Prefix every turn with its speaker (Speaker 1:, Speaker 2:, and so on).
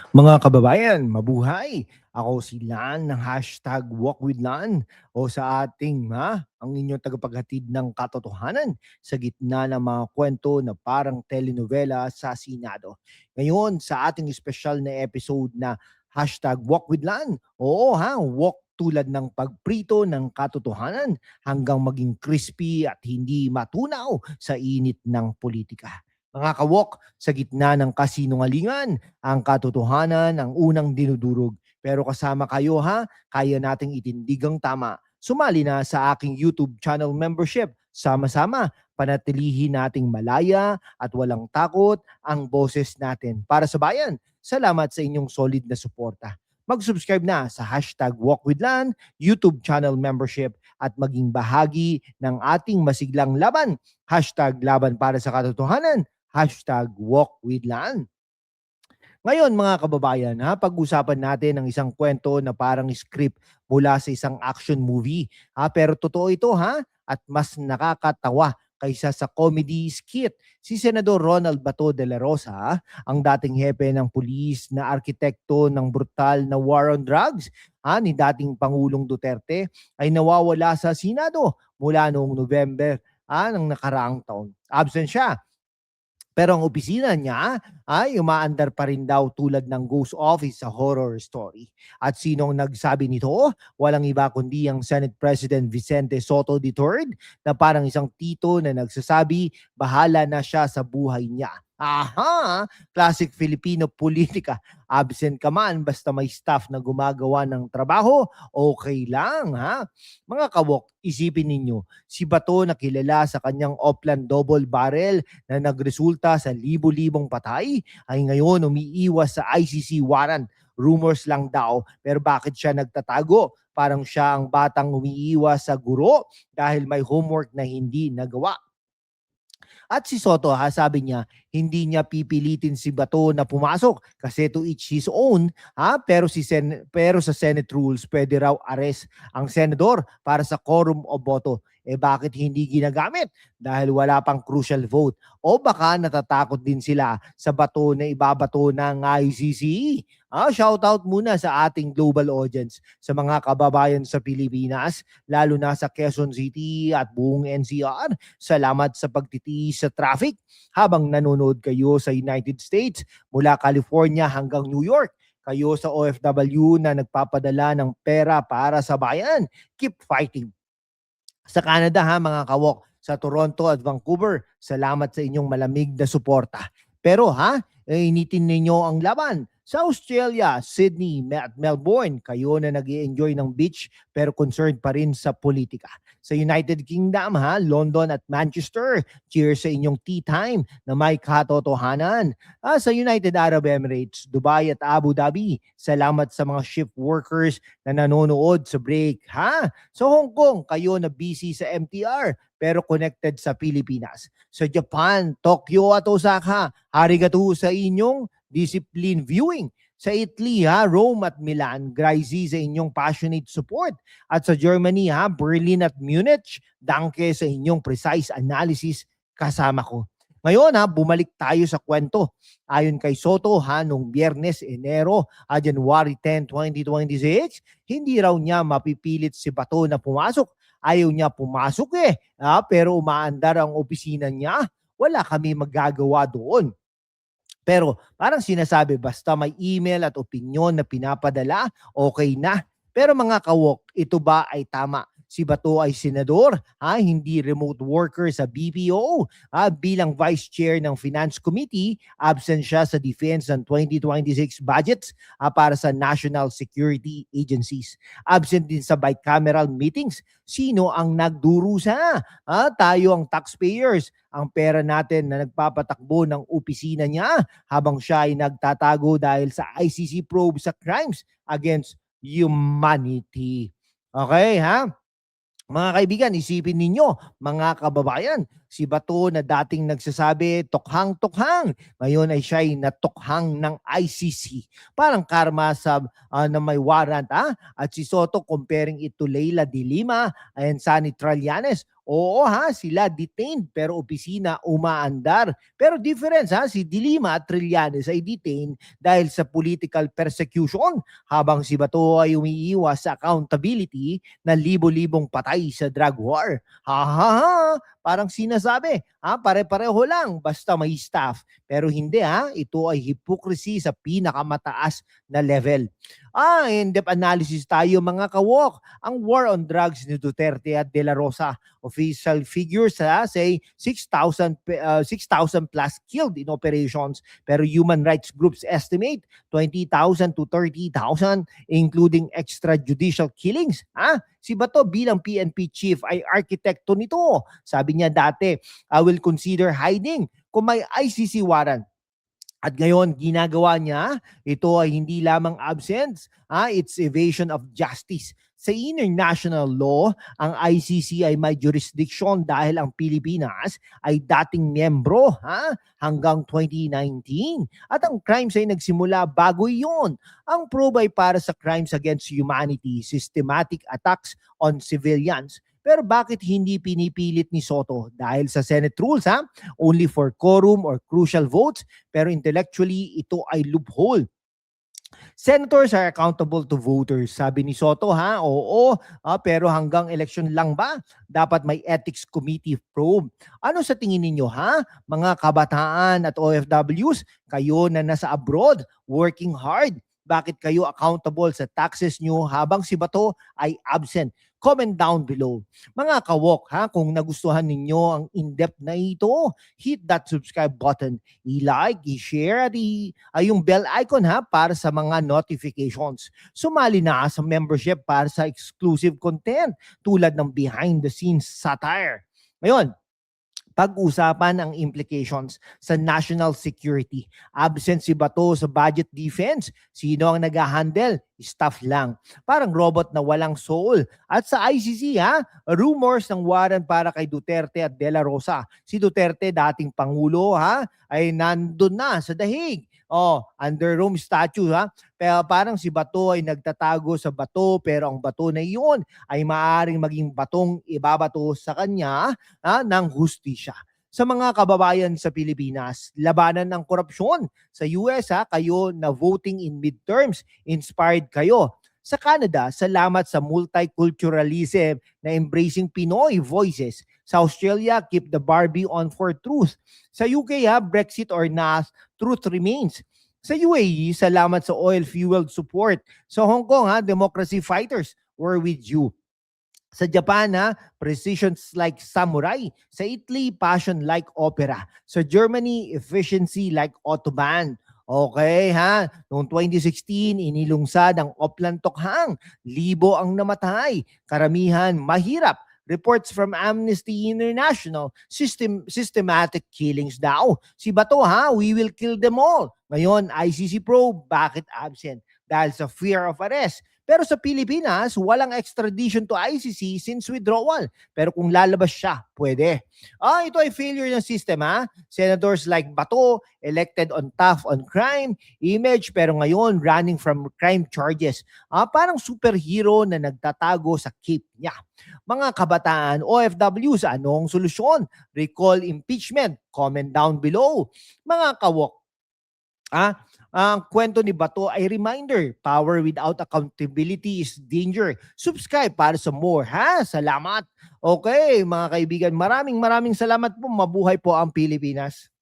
Speaker 1: Mga kababayan, mabuhay! Ako si Lan ng hashtag Walk with Lan o sa ating ang inyong tagapaghatid ng katotohanan sa gitna ng mga kwento na parang telenovela sa Senado. Ngayon, sa ating special na episode na hashtag Walk with Lan, oo walk tulad ng pagprito ng katotohanan hanggang maging crispy at hindi matunaw sa init ng politika. Mga kawok, sa gitna ng kasinungalingan, ang katotohanan ang unang dinudurog. Pero kasama kayo kaya nating itindig ang tama. Sumali na sa aking YouTube channel membership. Sama-sama, panatilihin nating malaya at walang takot ang boses natin para sa bayan. Salamat sa inyong solid na suporta. Mag-subscribe na sa hashtag WalkWithLan, YouTube channel membership at maging bahagi ng ating masiglang laban. Hashtag laban para sa katotohanan. Hashtag Walk with Lan. Ngayon mga kababayan, pag-usapan natin ang isang kwento na parang script mula sa isang action movie. Pero totoo ito at mas nakakatawa kaysa sa comedy skit. Si Senador Ronald Bato de la Rosa, ang dating hepe ng pulis na arkitekto ng brutal na war on drugs ni dating Pangulong Duterte, ay nawawala sa Senado mula noong November ng nakaraang taon. Absent siya, pero ang opisina niya ay umaandar pa rin daw tulad ng ghost office sa horror story. At sinong nagsabi nito? Walang iba kundi ang Senate President Vicente Soto III na parang isang tito na nagsasabi bahala na siya sa buhay niya. Aha! Classic Filipino politika. Absent ka man basta may staff na gumagawa ng trabaho, okay lang Mga kawok, isipin ninyo, si Bato na kilala sa kanyang Oplan double barrel na nagresulta sa libo-libong patay ay ngayon umiiwas sa ICC warrant. Rumors lang daw, pero bakit siya nagtatago? Parang siya ang batang umiiwas sa guro dahil may homework na hindi nagawa. At si Soto sabi niya, hindi niya pipilitin si Bato na pumasok kasi to each his own, pero sa Senate rules pwede raw arrest ang senador para sa quorum o boto. Bakit hindi ginagamit? Dahil wala pang crucial vote. O baka natatakot din sila sa bato na ibabato ng ICC. Shout out muna sa ating global audience, sa mga kababayan sa Pilipinas, lalo na sa Quezon City at buong NCR. Salamat sa pagtitiis sa traffic habang nanonood kayo sa United States mula California hanggang New York. Kayo sa OFW na nagpapadala ng pera para sa bayan. Keep fighting. Sa Canada mga kawok, sa Toronto at Vancouver, salamat sa inyong malamig na suporta. Pero initin ninyo ang laban. Sa Australia, Sydney at Melbourne, kayo na nag-i-enjoy ng beach pero concerned pa rin sa politika. Sa United Kingdom, London at Manchester, cheers sa inyong tea time na may katotohanan. Sa United Arab Emirates, Dubai at Abu Dhabi, salamat sa mga shift workers na nanonood sa break. Sa Hong Kong, kayo na busy sa MTR pero connected sa Pilipinas. Sa Japan, Tokyo at Osaka, arigato sa inyong discipline viewing. Sa Italy, Rome at Milan, grazie sa inyong passionate support. At sa Germany, Berlin at Munich, danke sa inyong precise analysis kasama ko. Ngayon, bumalik tayo sa kwento. Ayon kay Soto, noong Biyernes, Enero, January 10, 2026, hindi raw niya mapipilit si Bato na pumasok. Ayaw niya pumasok pero umaandar ang opisina niya. Wala kami magagawa doon. Pero parang sinasabi basta may email at opinyon na pinapadala, okay na. Pero mga kawok, ito ba ay tama? Si Bato ay senador, hindi remote worker sa BPO. Bilang vice chair ng Finance Committee, absent siya sa defense ng 2026 budgets para sa national security agencies. Absent din sa bicameral meetings. Sino ang nagdurusa? Tayo ang taxpayers. Ang pera natin na nagpapatakbo ng opisina niya habang siya ay nagtatago dahil sa ICC probe sa crimes against humanity. Okay, Mga kaibigan, isipin ninyo, mga kababayan, si Bato na dating nagsasabi, tokhang-tokhang, ngayon ay siya ay natokhang ng ICC. Parang karma sa na may warrant. At si Soto comparing it to Leila de Lima and Sunny Trillanes, Oo ha, sila detained pero opisina umaandar. Pero difference ha, si Dilima at Trillanes ay detained dahil sa political persecution habang si Bato ay umiiwas sa accountability na libo-libong patay sa drug war. Ha ha ha, parang sinasabi, ha, pare-pareho lang basta may staff. Pero hindi ha, ito ay hypocrisy sa pinakamataas na level. In-depth analysis tayo mga kawok. Ang war on drugs ni Duterte at De La Rosa. Official figures say 6,000 plus killed in operations. Pero human rights groups estimate 20,000 to 30,000 including extrajudicial killings. Si Bato bilang PNP chief ay arkitekto nito. Sabi niya dati, I will consider hiding kung may ICC warrant. At ngayon, ginagawa niya, ito ay hindi lamang absence, it's evasion of justice. Sa international law, ang ICC ay may jurisdiction dahil ang Pilipinas ay dating miyembro hanggang 2019. At ang crimes ay nagsimula bago iyon. Ang probe ay para sa crimes against humanity, systematic attacks on civilians. Pero bakit hindi pinipilit ni Soto? Dahil sa Senate rules, only for quorum or crucial votes, pero intellectually ito ay loophole. Senators are accountable to voters. Sabi ni Soto, oo, pero hanggang election lang ba? Dapat may ethics committee probe. Ano sa tingin ninyo, mga kabataan at OFWs, kayo na nasa abroad, working hard, bakit kayo accountable sa taxes nyo habang si Bato ay absent? Comment down below. Mga kawok, kung nagustuhan ninyo ang in-depth na ito, hit that subscribe button, i-like, i-share, at yung bell icon para sa mga notifications. Sumali na sa membership para sa exclusive content tulad ng behind the scenes satire. Ngayon, pag-usapan ang implications sa national security. Absent si Bato sa budget defense. Sino ang nag-handle? Staff lang. Parang robot na walang soul. At sa ICC, rumors ng warrant para kay Duterte at De La Rosa. Si Duterte, dating Pangulo, ay nandun na sa dahig. Under Rome statute, Pero parang si Bato ay nagtatago sa bato, pero ang bato na iyon ay maaaring maging batong ibabato sa kanya ng hustisya. Sa mga kababayan sa Pilipinas, labanan ng korupsyon. Sa US, kayo na voting in midterms, inspired kayo. Sa Canada, salamat sa multiculturalism na embracing Pinoy voices. Sa Australia, keep the Barbie on for truth. Sa UK, Brexit or not, truth remains. Sa UAE, salamat sa oil-fueled support. Sa Hong Kong, democracy fighters, we're with you. Sa Japan, precisions like samurai. Sa Italy, passion like opera. Sa Germany, efficiency like Ottoman. Okay, Noong 2016, inilungsad ang Oplan Tokhang. Libo ang namatay. Karamihan mahirap. Reports from Amnesty International, systematic killings daw. Si Bato, we will kill them all. Ngayon, ICC probe, bakit absent? Dahil sa fear of arrest. Pero sa Pilipinas, walang extradition to ICC since withdrawal. Pero kung lalabas siya, pwede. Ito ay failure ng system, Senators like Bato, elected on tough on crime, image, pero ngayon running from crime charges. Parang superhero na nagtatago sa cape niya. Mga kabataan, OFWs, anong solusyon? Recall impeachment? Comment down below. Mga kawok, ang kwento ni Bato ay reminder, power without accountability is danger. Subscribe para sa more, Salamat. Okay, mga kaibigan, maraming salamat po. Mabuhay po ang Pilipinas.